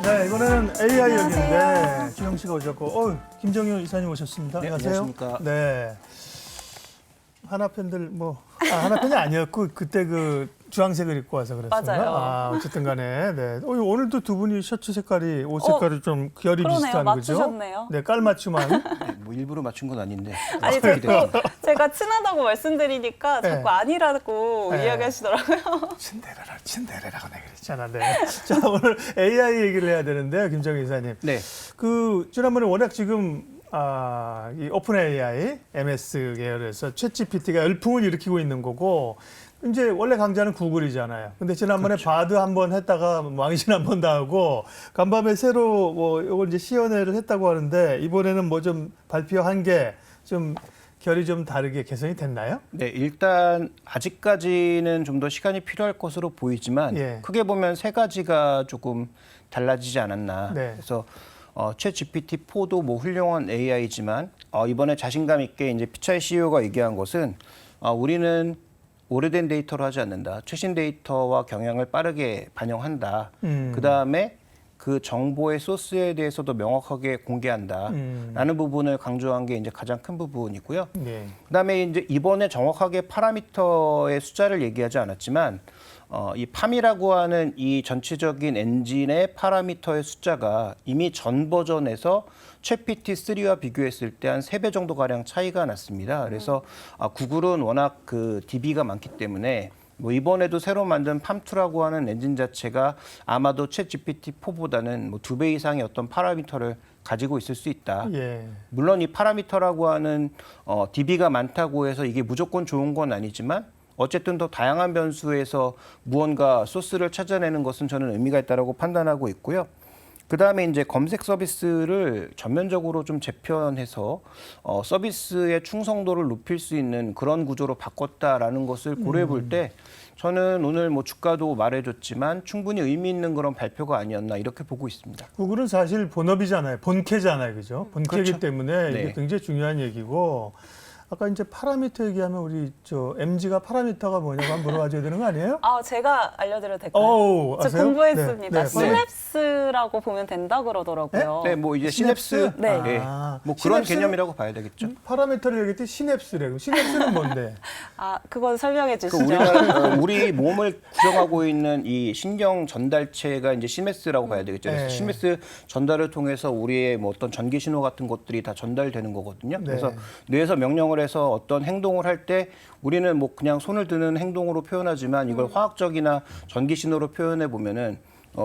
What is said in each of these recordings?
네, 이번에는 AI 얘기인데 안녕하세요. 주영 씨가 오셨고, 김정효 이사님 오셨습니다. 네, 안녕하세요. 안녕하십니까. 네. 하나 팬들 하나 팬이 아니었고 그때 그 주황색을 입고 와서 그랬어요. 맞아요. 어쨌든 간에 네. 오늘도 두 분이 셔츠 색깔이 옷 색깔이 좀 결이 그러네요. 비슷한 맞추셨네요. 거죠? 네, 깔맞춤한. 네, 뭐 일부러 맞춘 건 아닌데. 아니, 기대됩니다. 제가 친하다고 말씀드리니까 네. 자꾸 아니라고 네. 이야기하시더라고요. 친데레라고 내가 그랬잖아. 네. 자, 오늘 AI 얘기를 해야 되는데요, 김정희 이사님. 네. 그 지난번에 워낙 지금 이 오픈 AI, MS 계열에서 챗GPT가 열풍을 일으키고 있는 거고 이제 원래 강자는 구글이잖아요. 근데 지난번에 그렇죠. 바드 한번 했다가 망신 한번 당하고 간밤에 새로 이걸 이제 시연회를 했다고 하는데 이번에는 뭐 좀 발표한 게 좀 결이 좀 다르게 개선이 됐나요? 네, 일단 아직까지는 좀 더 시간이 필요할 것으로 보이지만 예. 크게 보면 세 가지가 조금 달라지지 않았나. 네. 그래서 챗 GPT-4도 뭐 훌륭한 AI지만 이번에 자신감 있게 이제 피차의 CEO가 얘기한 것은 우리는 오래된 데이터로 하지 않는다. 최신 데이터와 경향을 빠르게 반영한다. 그다음에 그 정보의 소스에 대해서도 명확하게 공개한다. 라는 부분을 강조한 게 이제 가장 큰 부분이고요. 네. 그다음에 이제 이번에 정확하게 파라미터의 숫자를 얘기하지 않았지만 이 팜이라고 하는 이 전체적인 엔진의 파라미터의 숫자가 이미 전 버전에서 챗GPT-3와 비교했을 때 한 3배 정도 가량 차이가 났습니다. 그래서 구글은 워낙 그 DB가 많기 때문에 뭐 이번에도 새로 만든 팜2라고 하는 엔진 자체가 아마도 챗GPT-4보다는 뭐 2배 이상의 어떤 파라미터를 가지고 있을 수 있다. 예. 물론 이 파라미터라고 하는 DB가 많다고 해서 이게 무조건 좋은 건 아니지만 어쨌든 더 다양한 변수에서 무언가 소스를 찾아내는 것은 저는 의미가 있다고 판단하고 있고요. 그다음에 이제 검색 서비스를 전면적으로 좀 재편해서 서비스의 충성도를 높일 수 있는 그런 구조로 바꿨다라는 것을 고려해 볼 때 저는 오늘 뭐 주가도 말해줬지만 충분히 의미 있는 그런 발표가 아니었나 이렇게 보고 있습니다. 구글은 사실 본업이잖아요. 본캐잖아요. 그죠? 본캐이기 그렇죠. 때문에 네. 이게 굉장히 중요한 얘기고 아까 이제 파라미터 얘기하면 우리 MG가 파라미터가 뭐냐고 한번 물어봐줘야 되는 거 아니에요? 제가 알려드려도 될까요? 아세요? 저 공부했습니다. 네. 시냅스라고 보면 된다 그러더라고요. 네, 뭐 이제 시냅스, 네. 뭐 그런 시냅스는- 개념이라고 봐야 되겠죠. 파라미터를 얘기할 때 시냅스래. 그럼 시냅스는 뭔데? 그건 설명해 그 주시죠. 우리 몸을 구성하고 있는 이 신경 전달체가 이제 시냅스라고 봐야 되겠죠. 그래서 네. 시냅스 전달을 통해서 우리의 뭐 어떤 전기 신호 같은 것들이 다 전달되는 거거든요. 네. 그래서 뇌에서 명령을 해서 어떤 행동을 할 때 우리는 뭐 그냥 손을 드는 행동으로 표현하지만 이걸 화학적이나 전기 신호로 표현해 보면은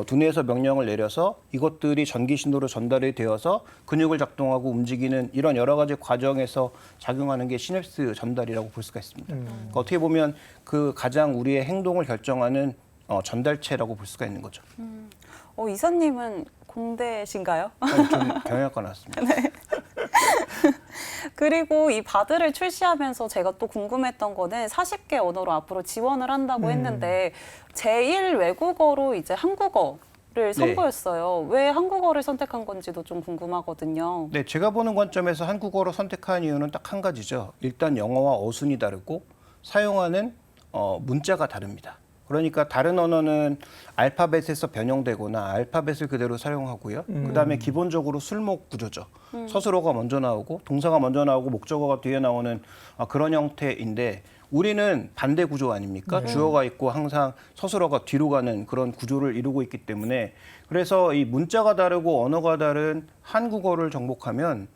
두뇌에서 명령을 내려서 이것들이 전기 신호로 전달이 되어서 근육을 작동하고 움직이는 이런 여러 가지 과정에서 작용하는 게 시냅스 전달이라고 볼 수가 있습니다. 그러니까 어떻게 보면 그 가장 우리의 행동을 결정하는 전달체라고 볼 수가 있는 거죠. 이사님은 공대신가요? 아니, 좀 경영학과 나왔습니다. 그리고 이 바드를 출시하면서 제가 또 궁금했던 거는 40개 언어로 앞으로 지원을 한다고 했는데 제1 외국어로 이제 한국어를 선보였어요. 왜 한국어를 선택한 건지도 좀 궁금하거든요. 네, 제가 보는 관점에서 한국어로 선택한 이유는 딱 한 가지죠. 일단 영어와 어순이 다르고 사용하는 문자가 다릅니다. 그러니까 다른 언어는 알파벳에서 변형되거나 알파벳을 그대로 사용하고요. 그다음에 기본적으로 술목 구조죠. 서술어가 먼저 나오고 동사가 먼저 나오고 목적어가 뒤에 나오는 그런 형태인데 우리는 반대 구조 아닙니까? 주어가 있고 항상 서술어가 뒤로 가는 그런 구조를 이루고 있기 때문에 그래서 이 문자가 다르고 언어가 다른 한국어를 정복하면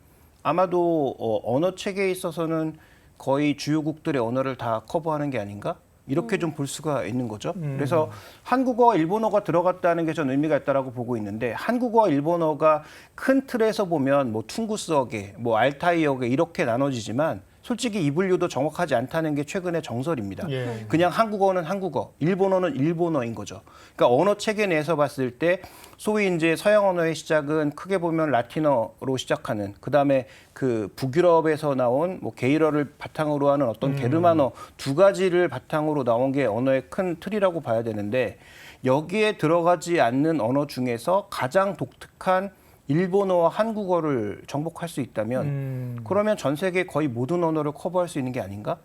아마도 언어 체계에 있어서는 거의 주요국들의 언어를 다 커버하는 게 아닌가? 이렇게 좀 볼 수가 있는 거죠. 그래서 한국어와 일본어가 들어갔다는 게 전 의미가 있다라고 보고 있는데 한국어와 일본어가 큰 틀에서 보면 뭐 퉁구스어계, 뭐 알타이어계 이렇게 나눠지지만 솔직히 이 분류도 정확하지 않다는 게 최근의 정설입니다. 예. 그냥 한국어는 한국어, 일본어는 일본어인 거죠. 그러니까 언어 체계 내에서 봤을 때 소위 이제 서양 언어의 시작은 크게 보면 라틴어로 시작하는 그다음에 그 북유럽에서 나온 뭐 게일어를 바탕으로 하는 어떤 게르만어 두 가지를 바탕으로 나온 게 언어의 큰 틀이라고 봐야 되는데 여기에 들어가지 않는 언어 중에서 가장 독특한 일본어와 한국어를 정복할 수 있다면 그러면 전 세계 거의 모든 언어를 커버할 수 있는 게 아닌가?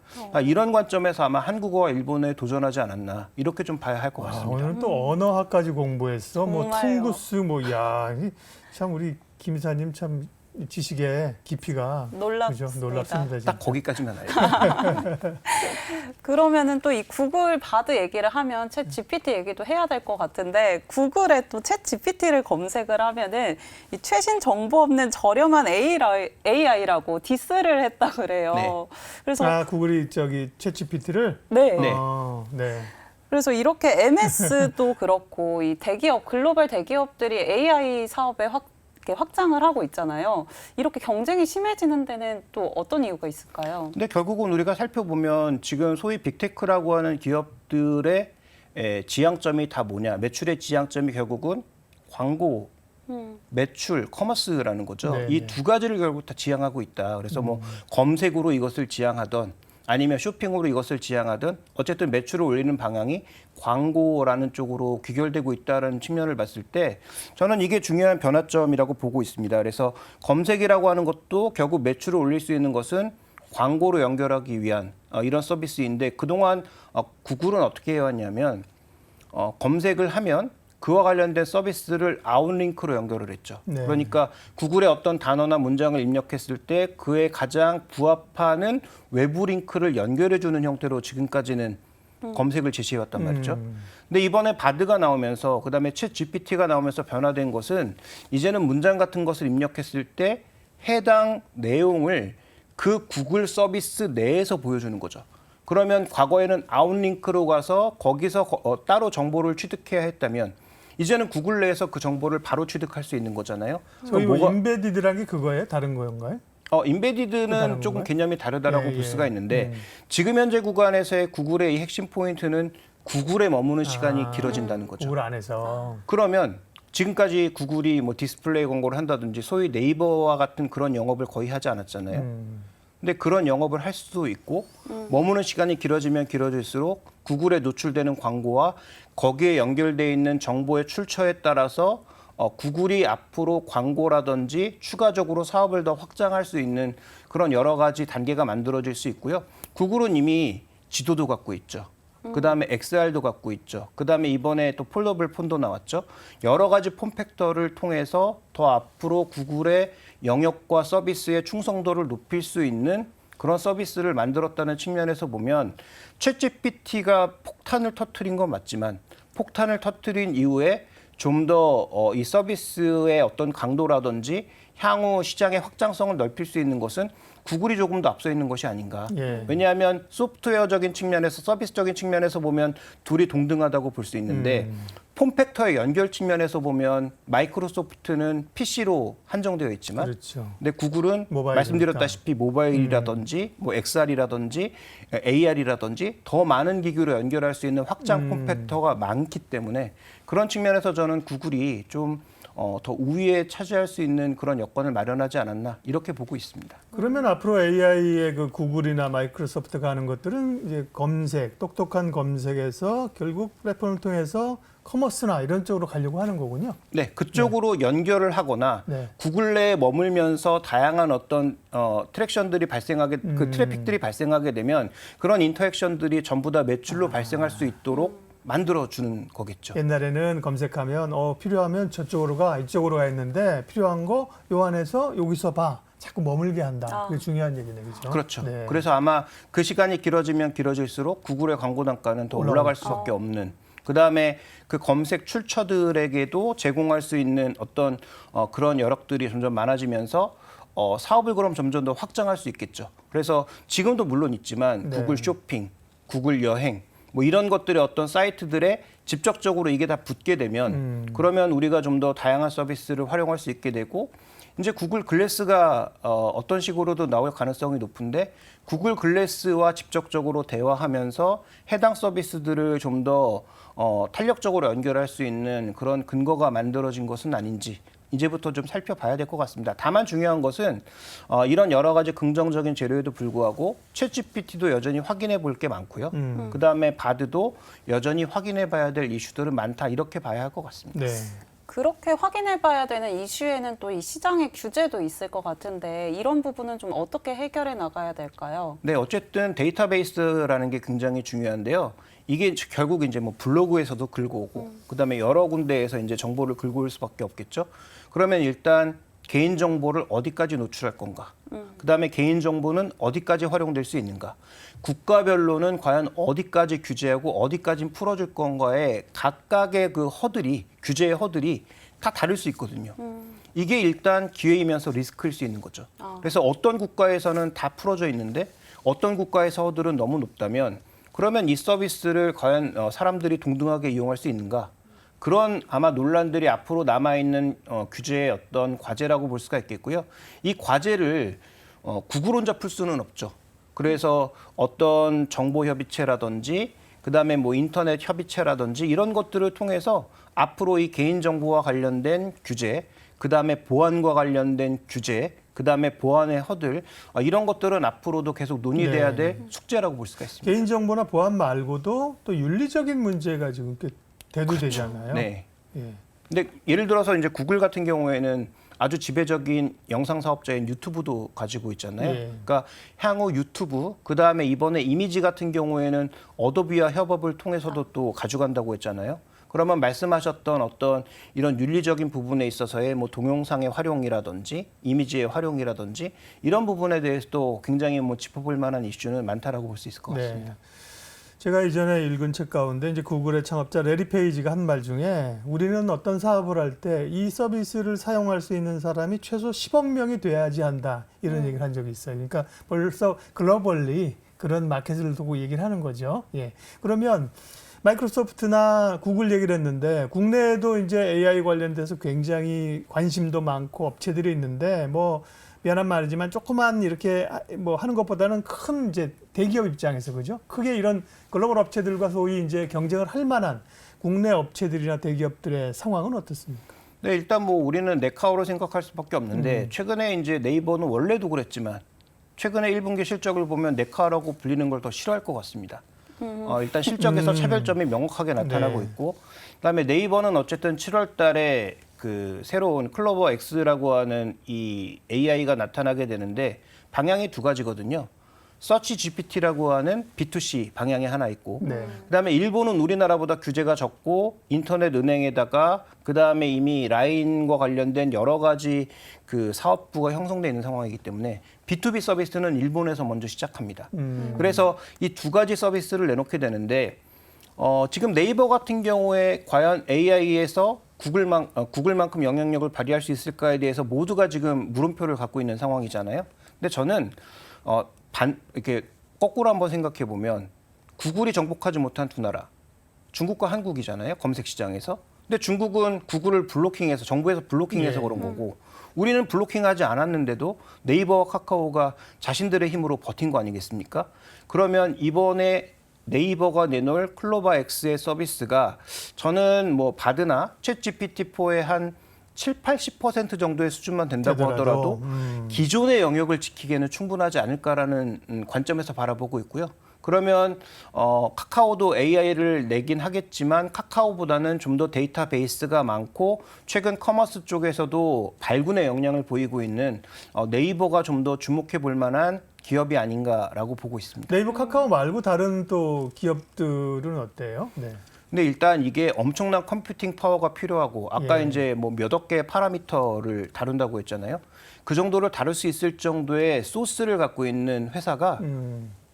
이런 관점에서 아마 한국어와 일본어에 도전하지 않았나 이렇게 좀 봐야 할 것 같습니다. 오늘 또 언어학까지 공부했어. 뭐 정말요. 퉁구스 참 우리 김 이사님 참 지식의 깊이가 놀랍습니다. 그죠? 놀랍습니다. 딱 진짜. 거기까지만 알고. 그러면은 또 이 구글 바드 얘기를 하면 챗 GPT 얘기도 해야 될 것 같은데 구글에 또 챗 GPT를 검색을 하면은 이 최신 정보 없는 저렴한 AI라고 디스를 했다 그래요. 네. 그래서 구글이 챗 GPT를 네. 네. 네. 그래서 이렇게 MS도 그렇고 이 대기업 글로벌 대기업들이 AI 사업에 이렇게 확장을 하고 있잖아요. 이렇게 경쟁이 심해지는 데는 또 어떤 이유가 있을까요? 근데 결국은 우리가 살펴보면 지금 소위 빅테크라고 하는 기업들의 지향점이 다 뭐냐? 매출의 지향점이 결국은 광고, 매출, 커머스라는 거죠. 네, 이 네. 두 가지를 결국 다 지향하고 있다. 그래서 뭐 검색으로 이것을 지향하던 아니면 쇼핑으로 이것을 지향하든 어쨌든 매출을 올리는 방향이 광고라는 쪽으로 귀결되고 있다는 측면을 봤을 때 저는 이게 중요한 변화점이라고 보고 있습니다. 그래서 검색이라고 하는 것도 결국 매출을 올릴 수 있는 것은 광고로 연결하기 위한 이런 서비스인데 그동안 구글은 어떻게 해왔냐면 검색을 하면 그와 관련된 서비스를 아웃링크로 연결을 했죠. 네. 그러니까 구글의 어떤 단어나 문장을 입력했을 때 그에 가장 부합하는 외부 링크를 연결해주는 형태로 지금까지는 검색을 제시해왔단 말이죠. 근데 이번에 바드가 나오면서 그다음에 챗 GPT가 나오면서 변화된 것은 이제는 문장 같은 것을 입력했을 때 해당 내용을 그 구글 서비스 내에서 보여주는 거죠. 그러면 과거에는 아웃링크로 가서 거기서 따로 정보를 취득해야 했다면 이제는 구글 내에서 그 정보를 바로 취득할 수 있는 거잖아요. 저희 뭐 인베디드란 게 그거예요? 다른 거인가요? 어, 인베디드는 조금 건가요? 개념이 다르다라고 예, 볼 수가 예. 있는데 지금 현재 구간에서의 구글의 이 핵심 포인트는 구글에 머무는 시간이 길어진다는 거죠. 구글 안에서. 그러면 지금까지 구글이 뭐 디스플레이 광고를 한다든지 소위 네이버와 같은 그런 영업을 거의 하지 않았잖아요. 근데 그런 영업을 할 수도 있고 머무는 시간이 길어지면 길어질수록 구글에 노출되는 광고와 거기에 연결돼 있는 정보의 출처에 따라서 구글이 앞으로 광고라든지 추가적으로 사업을 더 확장할 수 있는 그런 여러 가지 단계가 만들어질 수 있고요. 구글은 이미 지도도 갖고 있죠. 그다음에 XR도 갖고 있죠. 그다음에 이번에 또 폴더블 폰도 나왔죠. 여러 가지 폼팩터를 통해서 더 앞으로 구글의 영역과 서비스의 충성도를 높일 수 있는 그런 서비스를 만들었다는 측면에서 보면 챗GPT가 폭탄을 터뜨린 건 맞지만 폭탄을 터뜨린 이후에 좀 더 이 서비스의 어떤 강도라든지 향후 시장의 확장성을 넓힐 수 있는 것은 구글이 조금 더 앞서 있는 것이 아닌가. 예. 왜냐하면 소프트웨어적인 측면에서 서비스적인 측면에서 보면 둘이 동등하다고 볼 수 있는데 폼팩터의 연결 측면에서 보면 마이크로소프트는 PC로 한정되어 있지만 그렇죠. 근데 구글은 모바일이니까. 말씀드렸다시피 모바일이라든지 뭐 XR이라든지 AR이라든지 더 많은 기기로 연결할 수 있는 확장 폼팩터가 많기 때문에 그런 측면에서 저는 구글이 좀 더 우위에 차지할 수 있는 그런 여건을 마련하지 않았나 이렇게 보고 있습니다. 그러면 앞으로 AI의 그 구글이나 마이크로소프트가 하는 것들은 이제 검색, 똑똑한 검색에서 결국 플랫폼을 통해서 커머스나 이런 쪽으로 가려고 하는 거군요. 네, 그쪽으로 연결을 하거나 네. 구글 내에 머물면서 다양한 어떤 트랙션들이 발생하게 그 트래픽들이 발생하게 되면 그런 인터액션들이 전부 다 매출로 발생할 수 있도록 만들어 주는 거겠죠. 옛날에는 검색하면 필요하면 저쪽으로 가, 이쪽으로 가 했는데 필요한 거 요 안에서 여기서 봐. 자꾸 머물게 한다. 그게 중요한 얘기네, 그렇죠? 그렇죠. 네. 그래서 아마 그 시간이 길어지면 길어질수록 구글의 광고 단가는 더 올라갈 수밖에 없는. 그다음에 그 검색 출처들에게도 제공할 수 있는 어떤 그런 여력들이 점점 많아지면서 사업을 그럼 점점 더 확장할 수 있겠죠. 그래서 지금도 물론 있지만 네. 구글 쇼핑, 구글 여행 뭐 이런 것들의 어떤 사이트들에 직접적으로 이게 다 붙게 되면 그러면 우리가 좀 더 다양한 서비스를 활용할 수 있게 되고 이제 구글 글래스가 어떤 식으로도 나올 가능성이 높은데 구글 글래스와 직접적으로 대화하면서 해당 서비스들을 좀 더 탄력적으로 연결할 수 있는 그런 근거가 만들어진 것은 아닌지 이제부터 좀 살펴봐야 될 것 같습니다. 다만 중요한 것은 이런 여러 가지 긍정적인 재료에도 불구하고 챗GPT도 여전히 확인해 볼 게 많고요. 그다음에 바드도 여전히 확인해 봐야 될 이슈들은 많다 이렇게 봐야 할 것 같습니다. 네. 그렇게 확인해봐야 되는 이슈에는 또 이 시장의 규제도 있을 것 같은데 이런 부분은 좀 어떻게 해결해 나가야 될까요? 네, 어쨌든 데이터베이스라는 게 굉장히 중요한데요. 이게 결국 이제 뭐 블로그에서도 긁어 오고, 그다음에 여러 군데에서 이제 정보를 긁어 올 수밖에 없겠죠. 그러면 일단 개인 정보를 어디까지 노출할 건가? 그다음에 개인 정보는 어디까지 활용될 수 있는가? 국가별로는 과연 어디까지 규제하고 어디까지 풀어줄 건가에 각각의 그 허들이 규제의 허들이 다 다를 수 있거든요. 이게 일단 기회이면서 리스크일 수 있는 거죠. 그래서 어떤 국가에서는 다 풀어져 있는데 어떤 국가에서 허들은 너무 높다면 그러면 이 서비스를 과연 사람들이 동등하게 이용할 수 있는가? 그런 아마 논란들이 앞으로 남아있는 규제의 어떤 과제라고 볼 수가 있겠고요. 이 과제를 구글 혼자 풀 수는 없죠. 그래서 어떤 정보협의체라든지 그다음에 뭐 인터넷 협의체라든지 이런 것들을 통해서 앞으로 이 개인정보와 관련된 규제, 그다음에 보안과 관련된 규제, 그다음에 보안의 허들 이런 것들은 앞으로도 계속 논의돼야 네. 될 숙제라고 볼 수가 있습니다. 개인정보나 보안 말고도 또 윤리적인 문제가 지금 대두되잖아요. 네. 예. 근데 예를 들어서 이제 구글 같은 경우에는 아주 지배적인 영상 사업자인 유튜브도 가지고 있잖아요. 예. 그러니까 향후 유튜브, 그다음에 이번에 이미지 같은 경우에는 어도비와 협업을 통해서도 또 가져간다고 했잖아요. 그러면 말씀하셨던 어떤 이런 윤리적인 부분에 있어서의 뭐 동영상의 활용이라든지 이미지의 활용이라든지 이런 부분에 대해서도 굉장히 뭐 짚어볼 만한 이슈는 많다라고 볼 수 있을 것 같습니다. 네. 제가 이전에 읽은 책 가운데 이제 구글의 창업자 레리 페이지가 한 말 중에 우리는 어떤 사업을 할 때 이 서비스를 사용할 수 있는 사람이 최소 10억 명이 돼야지 한다 이런 얘기를 한 적이 있어요. 그러니까 벌써 글로벌리 그런 마켓을 두고 얘기를 하는 거죠. 예. 그러면 마이크로소프트나 구글 얘기를 했는데 국내에도 이제 AI 관련돼서 굉장히 관심도 많고 업체들이 있는데 뭐 미안한 말이지만 조그만 이렇게 뭐 하는 것보다는 큰 이제 대기업 입장에서 그죠? 크게 이런 글로벌 업체들과 소위 이제 경쟁을 할 만한 국내 업체들이나 대기업들의 상황은 어떻습니까? 네, 일단 뭐 우리는 네카오로 생각할 수밖에 없는데 최근에 이제 네이버는 원래도 그랬지만 최근에 1분기 실적을 보면 네카오라고 불리는 걸 더 싫어할 것 같습니다. 일단 실적에서 차별점이 명확하게 나타나고 네. 있고, 그다음에 네이버는 어쨌든 7월 달에 그 새로운 클로버 X라고 하는 이 AI가 나타나게 되는데 방향이 두 가지거든요. 서치 GPT라고 하는 B2C 방향이 하나 있고, 네. 그다음에 일본은 우리나라보다 규제가 적고 인터넷 은행에다가 그다음에 이미 라인과 관련된 여러 가지 그 사업부가 형성돼 있는 상황이기 때문에 B2B 서비스는 일본에서 먼저 시작합니다. 그래서 이 두 가지 서비스를 내놓게 되는데 지금 네이버 같은 경우에 과연 AI에서 구글만큼 영향력을 발휘할 수 있을까에 대해서 모두가 지금 물음표를 갖고 있는 상황이잖아요. 근데 저는 이렇게 거꾸로 한번 생각해 보면 구글이 정복하지 못한 두 나라, 중국과 한국이잖아요. 검색 시장에서. 근데 중국은 구글을 블로킹해서 정부에서 블로킹해서 예. 그런 거고 우리는 블로킹하지 않았는데도 네이버와 카카오가 자신들의 힘으로 버틴 거 아니겠습니까? 그러면 이번에 네이버가 내놓을 클로버 X의 서비스가 저는 뭐 바드나 챗 GPT-4의 한 70-80% 정도의 수준만 된다고 하더라도 기존의 영역을 지키기에는 충분하지 않을까라는 관점에서 바라보고 있고요. 그러면 카카오도 AI를 내긴 하겠지만 카카오보다는 좀 더 데이터베이스가 많고 최근 커머스 쪽에서도 발군의 역량을 보이고 있는 네이버가 좀 더 주목해 볼 만한 기업이 아닌가라고 보고 있습니다. 네이버 카카오 말고 다른 또 기업들은 어때요? 네. 근데 일단 이게 엄청난 컴퓨팅 파워가 필요하고 아까 예. 이제 뭐 몇 억 개의 파라미터를 다룬다고 했잖아요. 그 정도를 다룰 수 있을 정도의 소스를 갖고 있는 회사가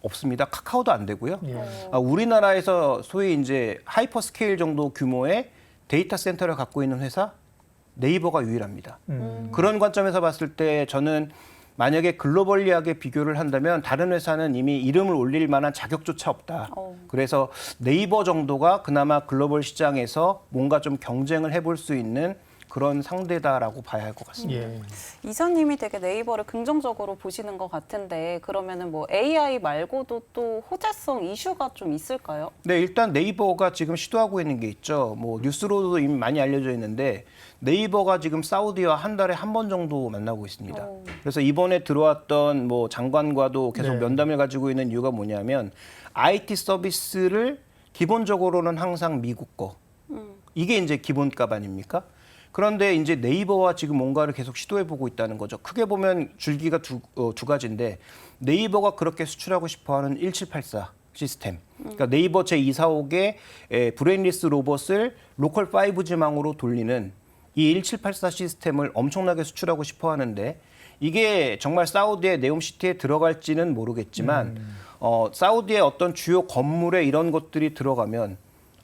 없습니다. 카카오도 안 되고요. 예. 우리나라에서 소위 이제 하이퍼 스케일 정도 규모의 데이터 센터를 갖고 있는 회사 네이버가 유일합니다. 그런 관점에서 봤을 때 저는 만약에 글로벌리하게 비교를 한다면 다른 회사는 이미 이름을 올릴 만한 자격조차 없다. 그래서 네이버 정도가 그나마 글로벌 시장에서 뭔가 좀 경쟁을 해볼 수 있는 그런 상대다라고 봐야 할 것 같습니다. 예. 이사님이 되게 네이버를 긍정적으로 보시는 것 같은데 그러면은 뭐 AI 말고도 또 호재성 이슈가 좀 있을까요? 네, 일단 네이버가 지금 시도하고 있는 게 있죠. 뭐 뉴스로도 이미 많이 알려져 있는데 네이버가 지금 사우디와 한 달에 한 번 정도 만나고 있습니다. 그래서 이번에 들어왔던 뭐 장관과도 계속 네. 면담을 가지고 있는 이유가 뭐냐면 IT 서비스를 기본적으로는 항상 미국 거. 이게 이제 기본값 아닙니까? 그런데 이제 네이버와 지금 뭔가를 계속 시도해보고 있다는 거죠. 크게 보면 줄기가 두 가지인데 네이버가 그렇게 수출하고 싶어하는 1784 시스템. 그러니까 네이버 제245개 브레인리스 로봇을 로컬 5G망으로 돌리는 이 1784 시스템을 엄청나게 수출하고 싶어하는데 이게 정말 사우디의 네옴시티에 들어갈지는 모르겠지만 사우디의 어떤 주요 건물에 이런 것들이 들어가면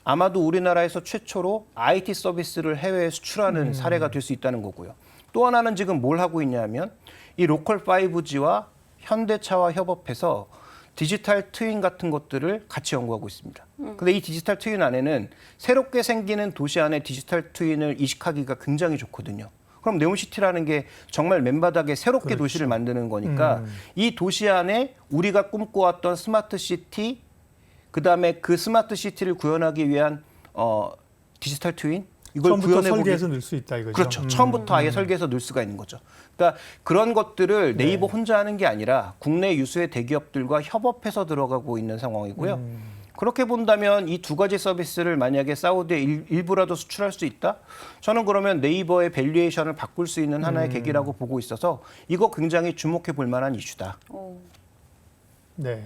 아마도 우리나라에서 최초로 IT 서비스를 해외에 수출하는 사례가 될 수 있다는 거고요. 또 하나는 지금 뭘 하고 있냐면 이 로컬 5G와 현대차와 협업해서 디지털 트윈 같은 것들을 같이 연구하고 있습니다. 근데 이 디지털 트윈 안에는 새롭게 생기는 도시 안에 디지털 트윈을 이식하기가 굉장히 좋거든요. 그럼 네옴시티라는 게 정말 맨바닥에 새롭게 그렇죠. 도시를 만드는 거니까 이 도시 안에 우리가 꿈꿔왔던 스마트 시티, 그다음에 그 스마트 시티를 구현하기 위한 디지털 트윈 이걸 처음부터 구현해보기 설계해서 넣을 수 있다 이거죠. 그렇죠. 처음부터 아예 설계해서 넣을 수가 있는 거죠. 그러니까 그런 것들을 네이버 혼자 하는 게 아니라 국내 유수의 대기업들과 협업해서 들어가고 있는 상황이고요. 그렇게 본다면 이 두 가지 서비스를 만약에 사우디에 일부라도 수출할 수 있다? 저는 그러면 네이버의 밸류에이션을 바꿀 수 있는 하나의 계기라고 보고 있어서 이거 굉장히 주목해 볼 만한 이슈다. 오, 네.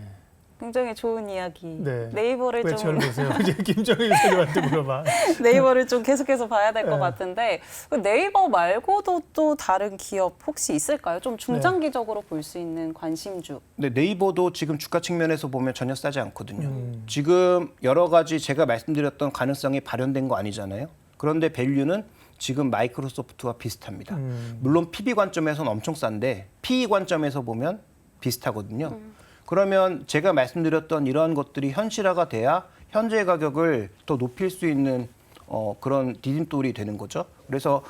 굉장히 좋은 이야기. 네. 네이버를 왜 저를 좀 보세요? 이제 김정일 의사님한테 물어봐. 네이버를 좀 계속해서 봐야 될 것 네. 같은데 네이버 말고도 또 다른 기업 혹시 있을까요? 좀 중장기적으로 볼 수 있는 관심주. 네, 네이버도 지금 주가 측면에서 보면 전혀 싸지 않거든요. 지금 여러 가지 제가 말씀드렸던 가능성이 발현된 거 아니잖아요. 그런데 밸류는 지금 마이크로소프트와 비슷합니다. 물론 PB 관점에서는 엄청 싼데 PE 관점에서 보면 비슷하거든요. 그러면 제가 말씀드렸던 이러한 것들이 현실화가 돼야 현재 가격을 더 높일 수 있는 그런 디딤돌이 되는 거죠. 그래서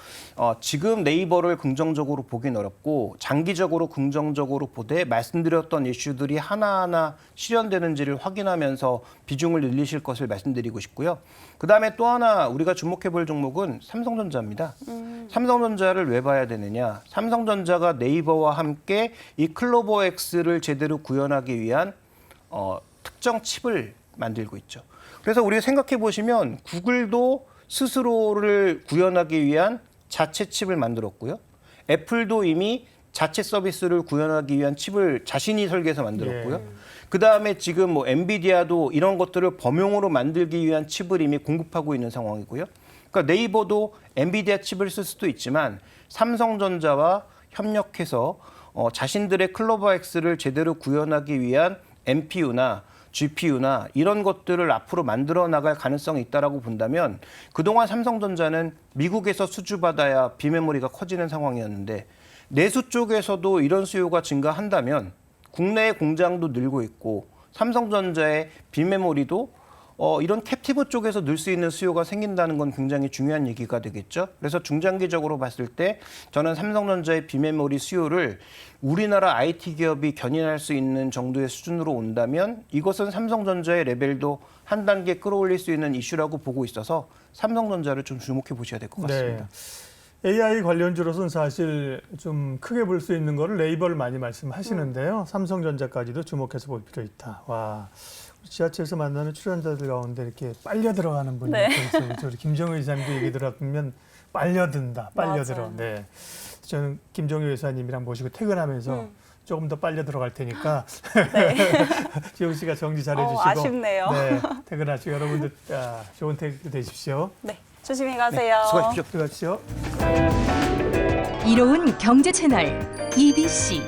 지금 네이버를 긍정적으로 보긴 어렵고 장기적으로 긍정적으로 보되 말씀드렸던 이슈들이 하나하나 실현되는지를 확인하면서 비중을 늘리실 것을 말씀드리고 싶고요. 그다음에 또 하나 우리가 주목해 볼 종목은 삼성전자입니다. 삼성전자를 왜 봐야 되느냐. 삼성전자가 네이버와 함께 이 클로버엑스를 제대로 구현하기 위한 특정 칩을 만들고 있죠. 그래서 우리가 생각해 보시면 구글도 스스로를 구현하기 위한 자체 칩을 만들었고요. 애플도 이미 자체 서비스를 구현하기 위한 칩을 자신이 설계해서 만들었고요. 그다음에 지금 뭐 엔비디아도 이런 것들을 범용으로 만들기 위한 칩을 이미 공급하고 있는 상황이고요. 그러니까 네이버도 엔비디아 칩을 쓸 수도 있지만 삼성전자와 협력해서 자신들의 클로버엑스를 제대로 구현하기 위한 NPU나 GPU나 이런 것들을 앞으로 만들어 나갈 가능성이 있다라고 본다면 그동안 삼성전자는 미국에서 수주받아야 비메모리가 커지는 상황이었는데 내수 쪽에서도 이런 수요가 증가한다면 국내의 공장도 늘고 있고 삼성전자의 비메모리도 이런 캡티브 쪽에서 늘 수 있는 수요가 생긴다는 건 굉장히 중요한 얘기가 되겠죠. 그래서 중장기적으로 봤을 때 저는 삼성전자의 비메모리 수요를 우리나라 IT 기업이 견인할 수 있는 정도의 수준으로 온다면 이것은 삼성전자의 레벨도 한 단계 끌어올릴 수 있는 이슈라고 보고 있어서 삼성전자를 좀 주목해 보셔야 될 것 같습니다. 네. AI 관련주로서는 사실 좀 크게 볼 수 있는 거를 네이버를 많이 말씀하시는데요. 삼성전자까지도 주목해서 볼 필요 있다. 와. 지하철에서 만나는 출연자들 가운데 이렇게 빨려 들어가는 분이 있어요. 우리 김정일 의사님도 얘기 들어보면 빨려든다, 빨려들어. 맞아요. 네, 저는 김정일 의사님이랑 모시고 퇴근하면서 조금 더 빨려 들어갈 테니까 지영 씨가 정리 잘해주시고 아쉽네요. 네, 퇴근하시고 여러분들 좋은 퇴근 되십시오. 네, 조심히 가세요. 수고하십시오. 들어가시죠. 이로운 경제 채널 EBC